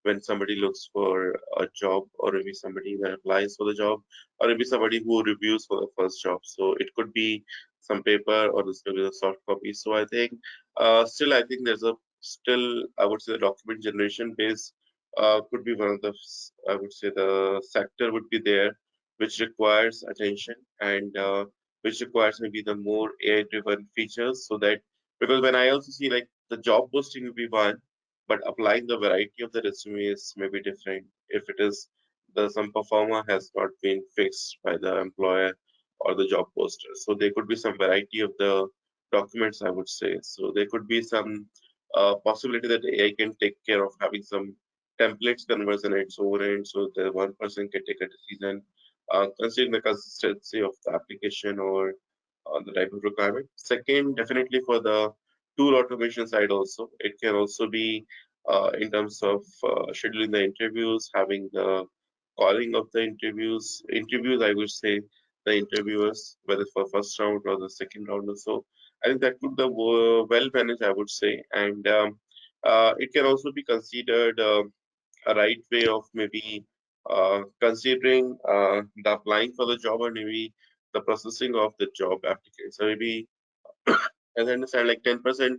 when somebody looks for a job or maybe somebody that applies for the job or maybe somebody who reviews for the first job. So it could be some paper or this could be the soft copy. So I think still I think there's a still I would say the document generation base could be one of the I would say the sector would be there which requires attention and which requires maybe the more AI driven features so that because when I also see like the job posting will be one but applying the variety of the resumes may be different if it is the some performer has not been fixed by the employer or the job poster. So there could be some variety of the documents, I would say. So there could be some possibility that the AI can take care of having some templates conversion at its own end, so the one person can take a decision considering the consistency of the application or the type of requirement. Second, definitely for the tool automation side also, it can also be in terms of scheduling the interviews, having the calling of the interviews, I would say the interviewers, whether for first round or the second round or so. I think that could be well managed, I would say, and it can also be considered a right way of maybe considering the applying for the job or maybe the processing of the job applicants. So maybe as I understand, like 10%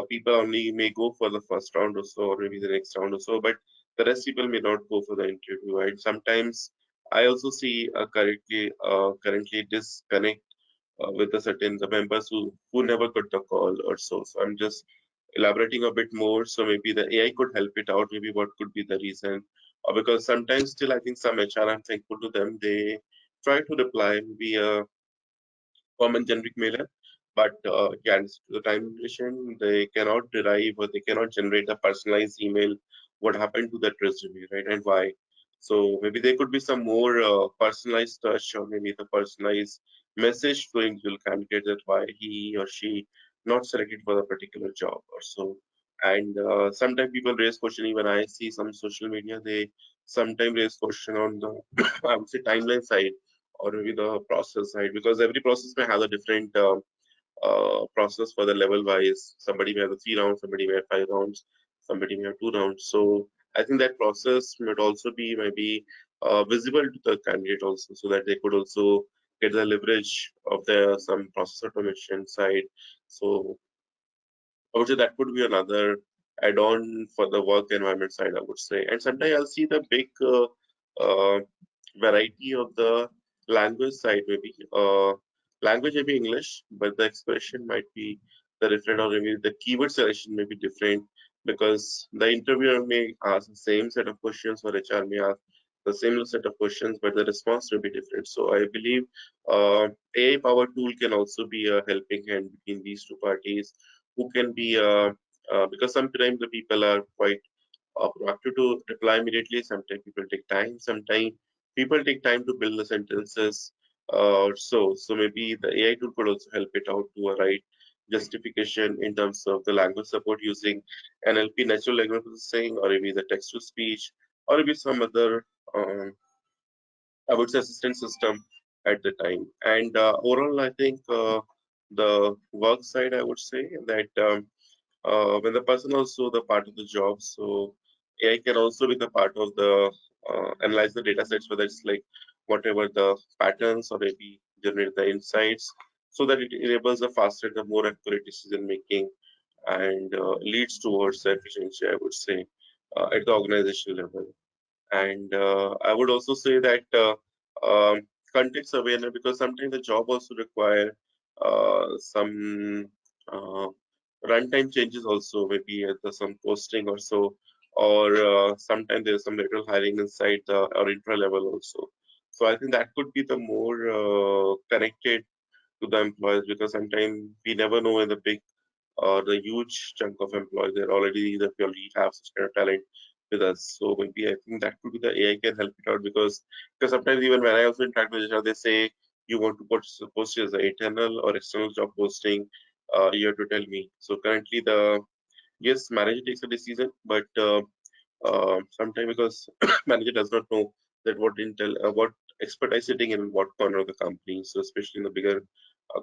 people only may go for the first round or so, or maybe the next round or so, but the rest people may not go for the interview. And sometimes I also see currently disconnect with the certain the members who never got the call or so. So I'm just elaborating a bit more. So maybe the AI could help it out. Maybe what could be the reason? Or because sometimes still I think some HR, I'm thankful to them, they try to reply maybe a common generic mailer. But yeah, to the time duration, they cannot derive or they cannot generate a personalized email. What happened to that resume, right? And why? So maybe there could be some more personalized touch or maybe the personalized message to individual candidate that why he or she not selected for the particular job or so. And sometimes people raise question. Even I see some social media, they sometimes raise question on the I would say timeline side or maybe the process side because every process may have a different process for the level wise. Somebody may have 3 rounds, somebody may have 5 rounds, somebody may have 2 rounds. So I think that process might also be maybe visible to the candidate also, so that they could also get the leverage of the some process automation side. So I would say that could be another add-on for the work environment side, I would say. And sometimes I'll see the big variety of the language side, maybe. Language may be English, but the expression might be the different, or maybe the keyword selection may be different because the interviewer may ask the same set of questions or HR may ask the similar set of questions, but the response will be different. So I believe AI-powered tool can also be a helping hand between these two parties, who can be because sometimes the people are quite proactive to reply immediately. Sometimes people take time. Sometimes people take time to build the sentences. So maybe the AI tool could also help it out to a right justification in terms of the language support using NLP, natural language processing, or maybe the text to speech, or maybe some other I would say assistant system at the time. And overall, I think the work side, I would say that when the person also the part of the job, so AI can also be the part of the analyze the data sets, whether it's like whatever the patterns or maybe generate the insights, so that it enables a faster, the more accurate decision making and leads towards the efficiency, I would say, at the organizational level. And I would also say that context awareness, because sometimes the job also require some uh, runtime changes also, maybe at the some posting or so, or sometimes there's some lateral hiring inside the or intra level also. So I think that could be the more connected to the employees, because sometimes we never know in the big or the huge chunk of employees they're already that we already have such kind of talent with us. So maybe I think that could be the AI can help it out, because sometimes even when I also interact with HR, they say you want to post it as an internal or external job posting. You have to tell me. So currently the yes, manager takes a decision, but sometimes because manager does not know that what expertise sitting in what corner of the company, so especially in the bigger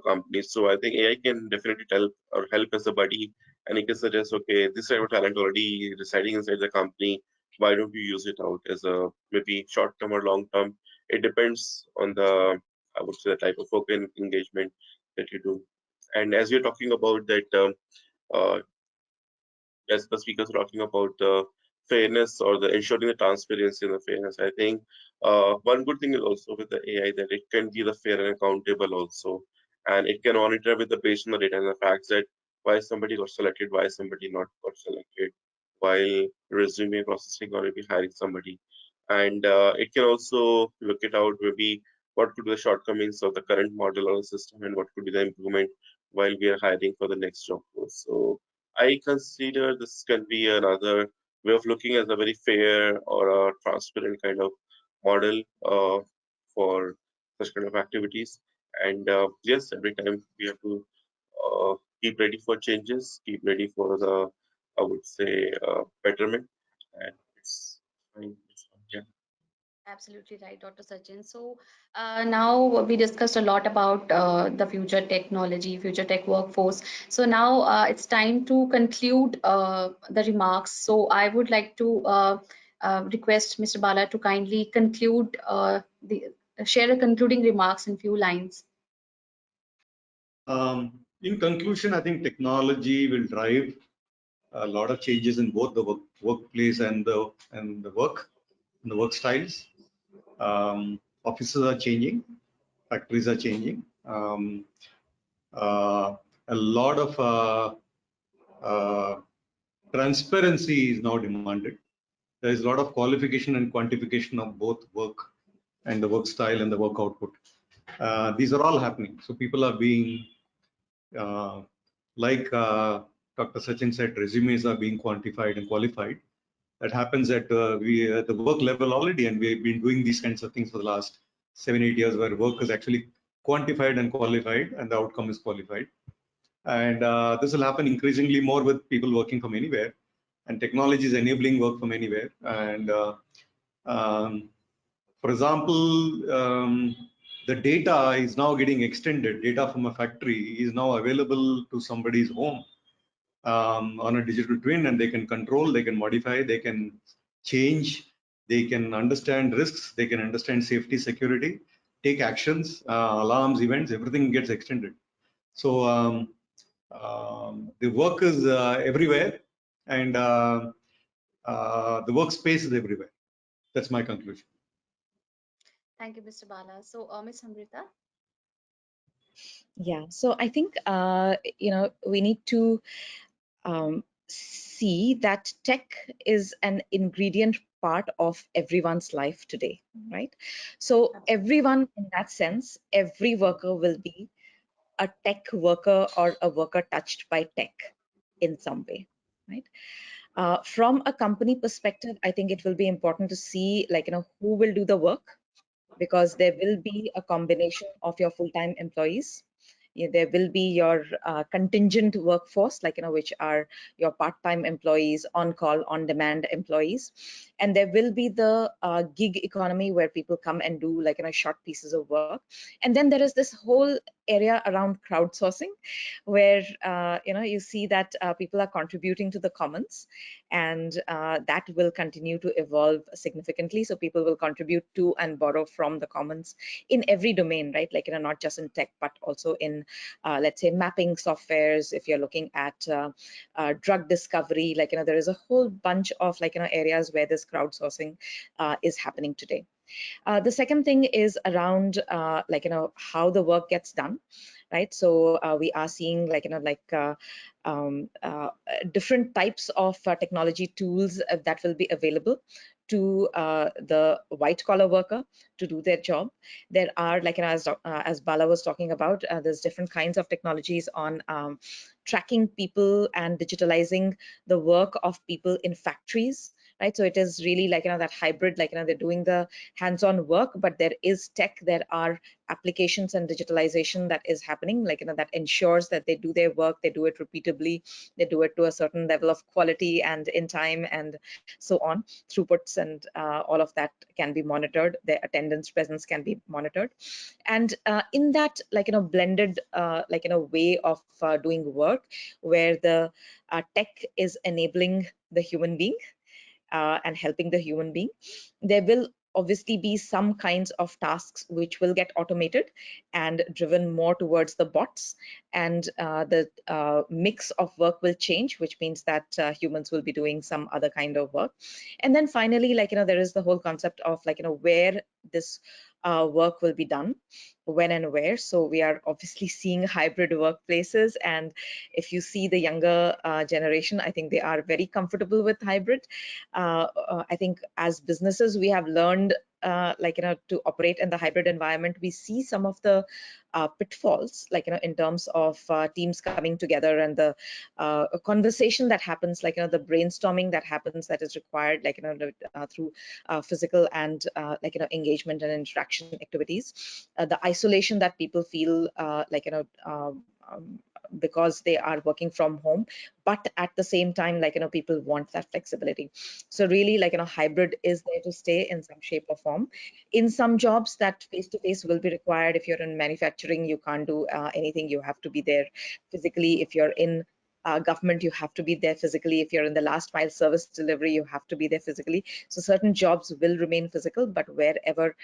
companies. So I think AI can definitely help as a buddy, and it can suggest, okay, this type of talent already residing inside the company, why don't you use it out as a maybe short term or long term? It depends on the, I would say, the type of work and engagement that you do. And as you're talking about that uh, as the speakers were talking about the fairness or the ensuring the transparency and the fairness. I think one good thing is also with the AI that it can be the fair and accountable also, and it can monitor with the based on the data and the facts that why somebody got selected, why somebody not got selected, while resume processing or maybe hiring somebody, and it can also look it out maybe what could be the shortcomings of the current model or system and what could be the improvement while we are hiring for the next job post. So I consider this can be another way of looking at a very fair or a transparent kind of model for such kind of activities. And yes, every time we have to keep ready for changes, keep ready for the, I would say, betterment. And it's fine. It's fine. Yeah. Absolutely right, Dr. Sachin. So now we discussed a lot about the future technology, future tech workforce. So now it's time to conclude the remarks. So I would like to request Mr. Bala to kindly conclude share the concluding remarks in few lines. In conclusion, I think technology will drive a lot of changes in both the workplace and the work styles. Offices are changing, factories are changing. A lot of transparency is now demanded. There is a lot of qualification and quantification of both work and the work style and the work output. These are all happening. So people are being, uh, like Dr. Sachin said, resumes are being quantified and qualified. That happens at the work level already, and we've been doing these kinds of things for the last 7-8 years, where work is actually quantified and qualified, and the outcome is qualified. And this will happen increasingly more with people working from anywhere, and technology is enabling work from anywhere. And um, for example, the data is now getting extended. Data from a factory is now available to somebody's home on a digital twin, and they can control, they can modify, they can change, they can understand risks, they can understand safety, security, take actions, alarms, events, everything gets extended. So the work is everywhere, and the workspace is everywhere. That's my conclusion. Thank you, Mr. Bala. So Ms. Amrita. Yeah, so I think we need to see that tech is an ingredient part of everyone's life today, right? So everyone in that sense, every worker will be a tech worker or a worker touched by tech in some way, right? From a company perspective, I think it will be important to see, like, who will do the work, because there will be a combination of your full-time employees. There will be your contingent workforce, like, which are your part-time employees, on-call, on-demand employees. And there will be the gig economy where people come and do, like, short pieces of work. And then there is this whole area around crowdsourcing, where you see that people are contributing to the commons, and that will continue to evolve significantly. So people will contribute to and borrow from the commons in every domain, right? Like, not just in tech, but also in, let's say, mapping softwares. If you're looking at drug discovery, like, there is a whole bunch of, like, areas where this crowdsourcing is happening today. The second thing is around, like, how the work gets done, right? So we are seeing, like, um, uh, different types of technology tools that will be available to the white collar worker to do their job. There are, like, as Bala was talking about, there's different kinds of technologies on tracking people and digitalizing the work of people in factories, right? So it is really, like, that hybrid, like, they're doing the hands-on work, but there is tech, there are applications and digitalization that is happening, like, that ensures that they do their work, they do it repeatably, they do it to a certain level of quality and in time, and so on. Throughputs and all of that can be monitored, their attendance presence can be monitored. And in that, like, blended like, way of doing work, where the tech is enabling the human being and helping the human being, there will obviously be some kinds of tasks which will get automated and driven more towards the bots, and the mix of work will change, which means that humans will be doing some other kind of work. And then finally, like, there is the whole concept of, like, where this work will be done, when and where. So we are obviously seeing hybrid workplaces, and if you see the younger generation, I think they are very comfortable with hybrid. I think as businesses, we have learned, like, to operate in the hybrid environment. We see some of the pitfalls, like, in terms of teams coming together, and the conversation that happens, like, the brainstorming that happens, that is required, like, through physical and, like, engagement and interaction activities. The isolation that people feel, like, because they are working from home, but at the same time, like, people want that flexibility. So really, like, hybrid is there to stay in some shape or form. In some jobs, that face-to-face will be required. If you're in manufacturing, you can't do anything, you have to be there physically. If you're in government, you have to be there physically. If you're in the last mile service delivery, you have to be there physically. So certain jobs will remain physical, but wherever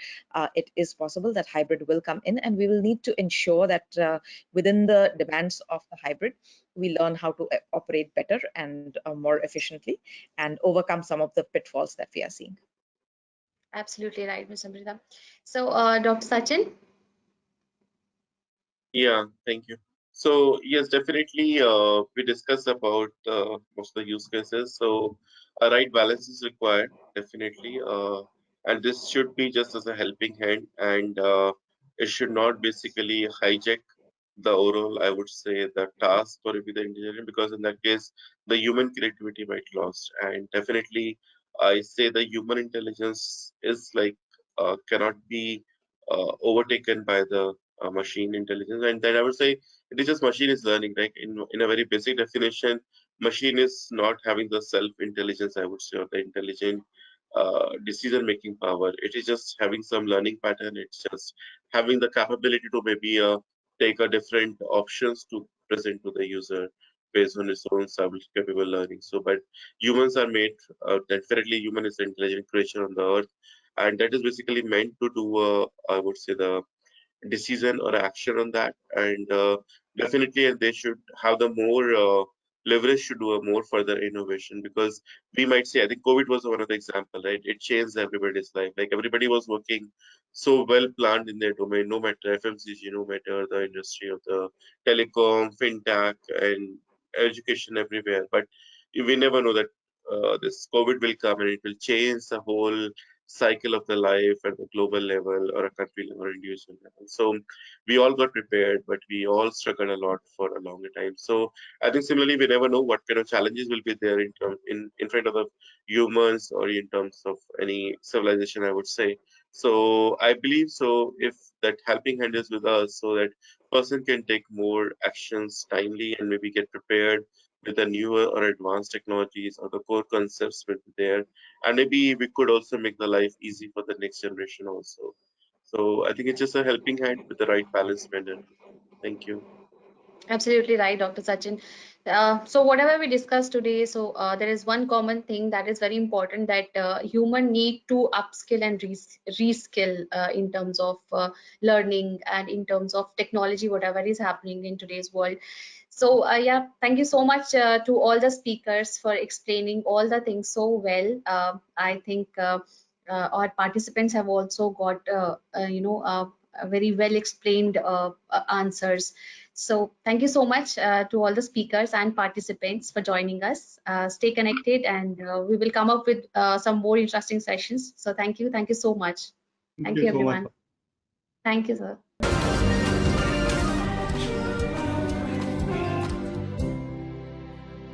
it is possible, that hybrid will come in, and we will need to ensure that within the demands of the hybrid, we learn how to operate better and more efficiently, and overcome some of the pitfalls that we are seeing. Absolutely right, Ms. Amrita. So, Dr. Sachin? Yeah, thank you. So yes, definitely, we discussed about most of the use cases. So a right balance is required, definitely, and this should be just as a helping hand, and it should not basically hijack the overall, I would say, the task or maybe the engineering, because in that case, the human creativity might lost. And definitely, I say the human intelligence is like cannot be overtaken by the machine intelligence. And then I would say it is just machine is learning, right? In a very basic definition, machine is not having the self intelligence, I would say, or the intelligent decision making power. It is just having some learning pattern. It's just having the capability to maybe take a different options to present to the user based on its own capable learning. So, but humans are made, definitely human is the intelligent creature on the earth, and that is basically meant to do, I would say, the decision or action on that. And definitely they should have the more leverage to do a more further innovation, because we might say, I think COVID was one of the example, right? It changed everybody's life. Like everybody was working so well planned in their domain, no matter FMCG, no matter the industry of the telecom, fintech, and education everywhere. But we never know that this COVID will come and it will change the whole cycle of the life at the global level or a country level or individual level. So we all got prepared, but we all struggled a lot for a longer time. So I think similarly, we never know what kind of challenges will be there in front of the humans or in terms of any civilization, I would say. So I believe so if that helping hand is with us, so that person can take more actions timely and maybe get prepared with the newer or advanced technologies or the core concepts will be there, and maybe we could also make the life easy for the next generation also. So I think it's just a helping hand with the right balance blended. Thank you. Absolutely right, Dr. Sachin. So whatever we discussed today, so there is one common thing that is very important, that human need to upskill and reskill in terms of learning and in terms of technology, whatever is happening in today's world. So yeah, thank you so much to all the speakers for explaining all the things so well. I think our participants have also got very well explained answers. So thank you so much to all the speakers and participants for joining us. Stay connected, and we will come up with some more interesting sessions. So thank you so much. Thank Thank you you, so much. everyone. Thank you, sir.